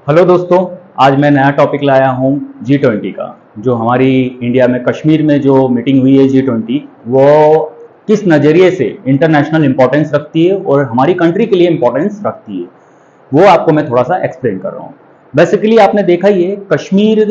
Hello दोस्तों, आज मैं नया टॉपिक लाया हूँ G20 का। जो हमारी इंडिया में कश्मीर में जो मीटिंग हुई है G20, वो किस नज़रिए से इंटरनेशनल इंपॉर्टेंस रखती है और हमारी कंट्री के लिए इंपॉर्टेंस रखती है, वो आपको मैं थोड़ा सा एक्सप्लेन कर रहा हूँ। बेसिकली आपने देखा ही है, कश्मीर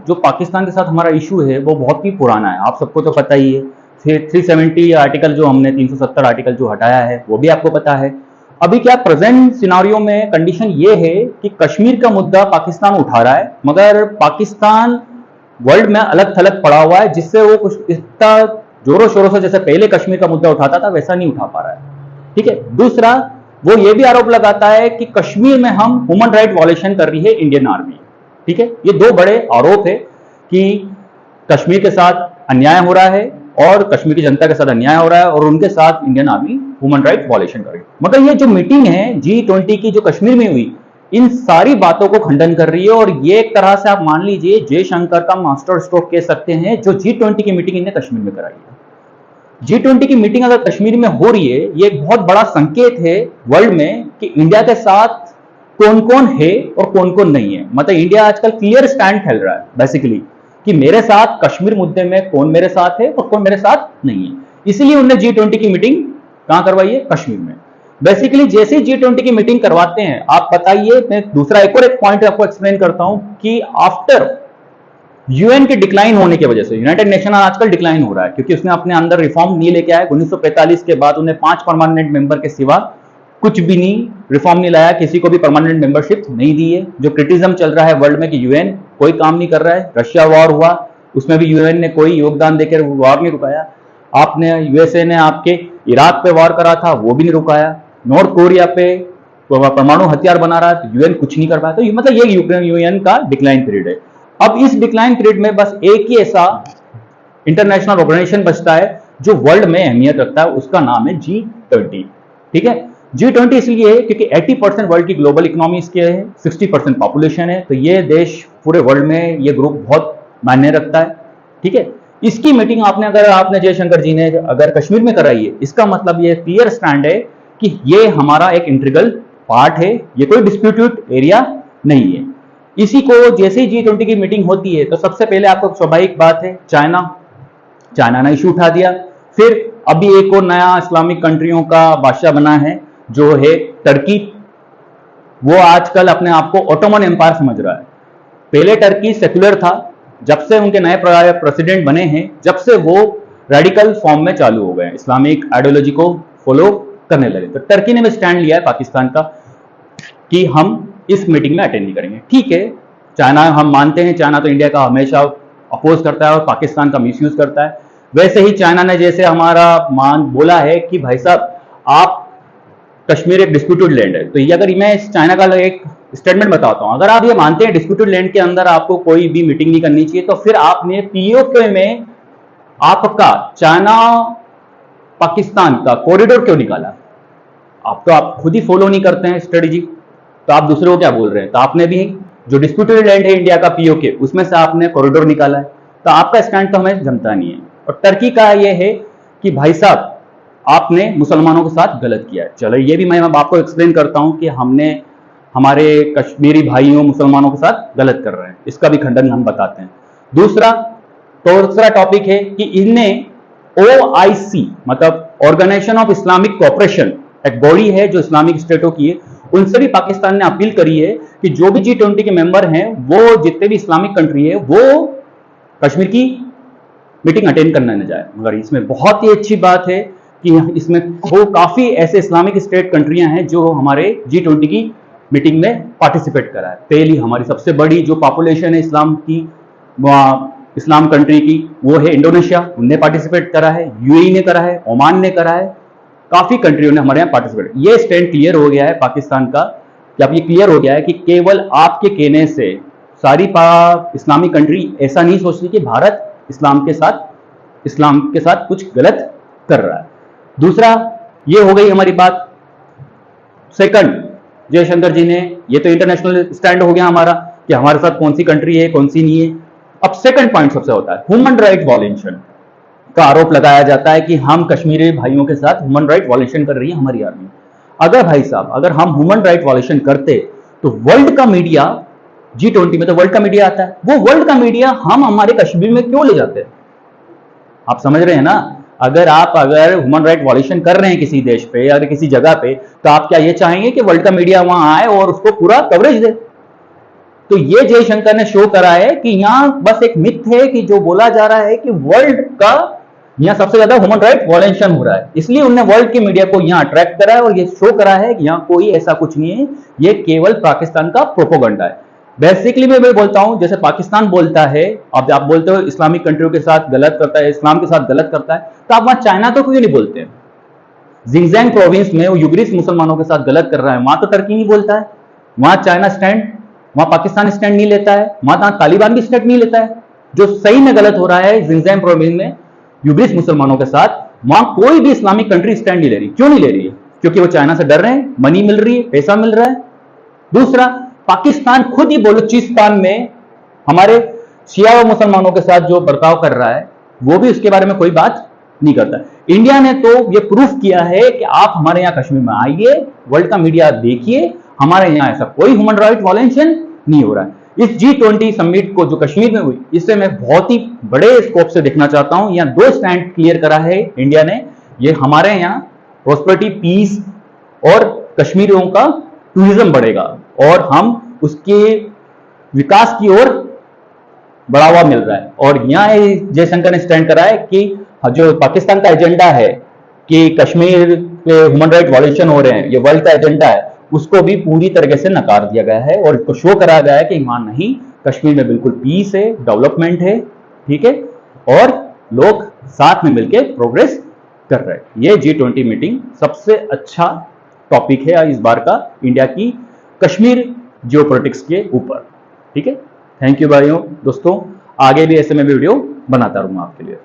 जो पाकिस्तान के साथ हमारा इशू है वो बहुत ही पुराना है, आप सबको तो पता ही है। फिर 370 आर्टिकल जो हमने 370 आर्टिकल जो हटाया है वो भी आपको पता है। अभी क्या प्रेजेंट सिनारियो में कंडीशन ये है कि कश्मीर का मुद्दा पाकिस्तान उठा रहा है, मगर पाकिस्तान वर्ल्ड में अलग थलग पड़ा हुआ है, जिससे वो कुछ इतना जोरों शोरों से जैसे पहले कश्मीर का मुद्दा उठाता था वैसा नहीं उठा पा रहा है। ठीक है। दूसरा, वो ये भी आरोप लगाता है कि कश्मीर में हम ह्यूमन राइट वॉलेशन कर रही है इंडियन आर्मी। ठीक है। ये दो बड़े आरोप है कि कश्मीर के साथ अन्याय हो रहा है और कश्मीर की जनता के साथ अन्याय हो रहा है और उनके साथ इंडियन आर्मी ह्यूमन राइट वॉलेशन कर रही है। मगर ये जो मीटिंग है G20 की जो कश्मीर में हुई, इन सारी बातों को खंडन कर रही है और ये एक तरह से आप मान लीजिए जयशंकर का मास्टर स्ट्रोक कह सकते हैं, जो G20 की मीटिंग इन्हें कश्मीर में कराई है। G20 की मीटिंग अगर कश्मीर में हो रही है, ये एक बहुत बड़ा संकेत है वर्ल्ड में कि इंडिया के साथ कौन कौन है और कौन कौन नहीं है। मतलब इंडिया आजकल क्लियर स्टैंड खेल रहा है बेसिकली कि मेरे साथ कश्मीर मुद्दे में कौन मेरे साथ है और कौन मेरे साथ नहीं है। इसीलिए उन्होंने G20 की मीटिंग कहां करवाई है? कश्मीर में। बेसिकली जैसे ही G20 की मीटिंग करवाते हैं, आप बताइए, मैं दूसरा एक पॉइंट आपको एक्सप्लेन करता हूं कि आफ्टर यूएन के डिक्लाइन होने की वजह से यूनाइटेड नेशन आजकल डिक्लाइन हो रहा है, क्योंकि उसने अपने अंदर रिफॉर्म नहीं लेके आया। 1945 के बाद उन्हें 5 परमानेंट मेंबर के सिवा कुछ भी नहीं रिफॉर्म नहीं लाया, किसी को भी परमानेंट मेंबरशिप नहीं दी है। जो क्रिटिज्म चल रहा है वर्ल्ड में कि यूएन कोई काम नहीं कर रहा है, रशिया वॉर हुआ उसमें भी यूएन ने कोई योगदान देकर वॉर नहीं रुकाया। आपने यूएसए ने आपके इराक पे वॉर करा था, वो भी नहीं रुकाया। नॉर्थ कोरिया पे परमाणु हथियार बना रहा है तो यूएन कुछ नहीं कर पाया। तो मतलब ये यूएन का डिक्लाइन पीरियड है। अब इस डिक्लाइन पीरियड में बस एक ही ऐसा इंटरनेशनल ऑर्गेनाइजेशन बचता है जो वर्ल्ड में अहमियत रखता है, उसका नाम है G20। ठीक है। G20 इसलिए है क्योंकि 80% वर्ल्ड की ग्लोबल इकोनॉमी इसके है, 60% पॉपुलेशन है, तो ये देश पूरे वर्ल्ड में ये ग्रुप बहुत मायने रखता है। ठीक है। इसकी मीटिंग आपने जयशंकर जी ने अगर कश्मीर में कराई है, इसका मतलब ये क्लियर स्टैंड है कि ये हमारा एक इंटीग्रल पार्ट है, ये कोई डिस्प्यूटेड एरिया नहीं है। इसी को जैसे ही G20 की मीटिंग होती है तो सबसे पहले आपको स्वाभाविक बात है चाइना ने इशू उठा दिया। फिर अभी एक और नया इस्लामिक कंट्रियों का बादशाह बना है जो है टर्की। वो आजकल अपने आप को ओटोमन एम्पायर समझ रहा है। पहले टर्की सेक्युलर था, जब से उनके नए प्रेसिडेंट बने हैं जब से वो रेडिकल फॉर्म में चालू हो गए, इस्लामिक आइडियोलॉजी को फॉलो करने लगे। तो टर्की ने भी स्टैंड लिया है पाकिस्तान का कि हम इस मीटिंग में अटेंड नहीं करेंगे। ठीक है, चाइना हम मानते हैं, चाइना तो इंडिया का हमेशा अपोज करता है और पाकिस्तान का मिसयूज करता है। वैसे ही चाइना ने जैसे हमारा बोला है कि भाई साहब आप कश्मीर एक डिस्प्यूटेड लैंड है, तो ये अगर मैं चाइना का एक स्टेटमेंट बताता हूं, अगर आप ये मानते हैं डिस्प्यूटेड लैंड के अंदर आपको कोई भी मीटिंग नहीं करनी चाहिए, तो फिर आपने पीओके में आपका चाइना पाकिस्तान का कॉरिडोर क्यों निकाला? आप खुद ही फॉलो नहीं करते हैं स्ट्रेटेजी, तो आप दूसरे को क्या बोल रहे हैं? तो आपने भी जो डिस्प्यूटेड लैंड है इंडिया का पीओके, उसमें से आपने कॉरिडोर निकाला है, तो आपका स्टैंड तो हमें जमता नहीं है। और टर्की का ये है कि भाई साहब आपने मुसलमानों के साथ गलत किया है। चलो ये भी मैं आपको एक्सप्लेन करता हूं कि हमने हमारे कश्मीरी भाइयों मुसलमानों के साथ गलत कर रहे हैं, इसका भी खंडन हम बताते हैं। दूसरा टॉपिक है कि इनने OIC मतलब ऑर्गेनाइजेशन ऑफ इस्लामिक कोऑपरेशन, एक बॉडी है जो इस्लामिक स्टेटों की है, उनसे भी पाकिस्तान ने अपील करी है कि जो भी G20 के मेंबर हैं वो जितने भी इस्लामिक कंट्री है वो कश्मीर की मीटिंग अटेंड करने न जाए। मगर इसमें बहुत ही अच्छी बात है कि इसमें वो काफी ऐसे इस्लामिक स्टेट कंट्रियां हैं जो हमारे G20 की मीटिंग में पार्टिसिपेट करा है। पहली हमारी सबसे बड़ी जो पॉपुलेशन है इस्लाम कंट्री की, वो है इंडोनेशिया, उनने पार्टिसिपेट करा है। UAE ने करा है, ओमान ने करा है, काफी कंट्रियों ने हमारे यहाँ पार्टिसिपेट। ये स्टैंड क्लियर हो गया है पाकिस्तान का कि अब ये क्लियर हो गया है कि केवल आपके कहने से सारी इस्लामिक कंट्री ऐसा नहीं सोचती कि भारत इस्लाम के साथ कुछ गलत कर रहा है। दूसरा, ये हो गई हमारी बात। सेकंड, जयशंकर जी ने, ये तो इंटरनेशनल स्टैंड हो गया हमारा कि हमारे साथ कौन सी कंट्री है कौन सी नहीं है। अब सेकंड पॉइंट सबसे होता है ह्यूमन राइट वॉलेशन का आरोप लगाया जाता है कि हम कश्मीरी भाइयों के साथ ह्यूमन राइट वॉलेशन कर रही है हमारी आर्मी। अगर भाई साहब अगर हम ह्यूमन राइट वॉलेशन करते तो वर्ल्ड का मीडिया G20 में तो वर्ल्ड का मीडिया आता है, वो वर्ल्ड का मीडिया हम हमारे कश्मीर में क्यों ले जाते हैं? आप समझ रहे हैं ना? अगर ह्यूमन राइट वॉल्यूशन कर रहे हैं किसी देश पे या किसी जगह पे, तो आप क्या ये चाहेंगे कि वर्ल्ड का मीडिया वहां आए और उसको पूरा कवरेज दे? तो ये जयशंकर ने शो करा है कि यहाँ बस एक मिथ है कि जो बोला जा रहा है कि वर्ल्ड का यहाँ सबसे ज्यादा ह्यूमन राइट वॉल्यूशन हो रहा है, इसलिए उन्होंने वर्ल्ड के मीडिया को यहाँ अट्रैक्ट करा है और ये शो करा है कि यहाँ कोई ऐसा कुछ नहीं है, ये केवल पाकिस्तान का प्रोपोगंडा है। बेसिकली मैं बोलता हूं, जैसे पाकिस्तान बोलता है, अब आप बोलते हो इस्लामिक कंट्रियों के साथ गलत करता है, इस्लाम के साथ गलत करता है, तो आप वहां चाइना तो क्यों नहीं बोलते? जिंगजैंग प्रोविंस में वो युगरिस मुसलमानों के साथ गलत कर रहा है, वहां तो टर्की नहीं बोलता है, वहां चाइना स्टैंड, वहां पाकिस्तान स्टैंड नहीं लेता है, वहां तालिबान भी स्टैंड नहीं लेता है। जो सही में गलत हो रहा है जिंगजैंग प्रोविंस में युगरिस मुसलमानों के साथ, वहां कोई भी इस्लामिक कंट्री स्टैंड नहीं ले रही। क्यों नहीं ले रही है? क्योंकि वो चाइना से डर रहे हैं, मनी मिल रही है, पैसा मिल रहा है। दूसरा, पाकिस्तान खुद ही बलूचिस्तान में हमारे शिया व मुसलमानों के साथ जो बर्ताव कर रहा है, वो भी उसके बारे में कोई बात नहीं करता। इंडिया ने तो ये प्रूफ किया है कि आप हमारे यहाँ कश्मीर में आइए, वर्ल्ड का मीडिया देखिए, हमारे यहाँ ऐसा कोई ह्यूमन राइट वॉल्यूशन नहीं हो रहा है। इस G20 समिट को जो कश्मीर में हुई, इसे मैं बहुत ही बड़े स्कोप से देखना चाहता हूं। यहाँ दो स्टैंड क्लियर करा है इंडिया ने, ये हमारे यहाँ प्रोस्पेरिटी, पीस और कश्मीरियों का टूरिज्म बढ़ेगा और हम उसके विकास की ओर बढ़ावा मिल रहा है। और यहाँ जयशंकर ने स्टैंड करा है कि जो पाकिस्तान का एजेंडा है कि कश्मीर पे ह्यूमन राइट वॉल्यूशन हो रहे हैं, ये वर्ल्ड का एजेंडा है, उसको भी पूरी तरीके से नकार दिया गया है और इसको शो कराया गया है कि वहां नहीं, कश्मीर में बिल्कुल पीस है, डेवलपमेंट है, ठीक है, और लोग साथ में मिलकर प्रोग्रेस कर रहे हैं। ये G20 मीटिंग सबसे अच्छा टॉपिक है इस बार का इंडिया की कश्मीर जियोपॉलिटिक्स के ऊपर, ठीक है। थैंक यू भाइयों, दोस्तों, आगे भी ऐसे में वीडियो बनाता रहूंगा आपके लिए।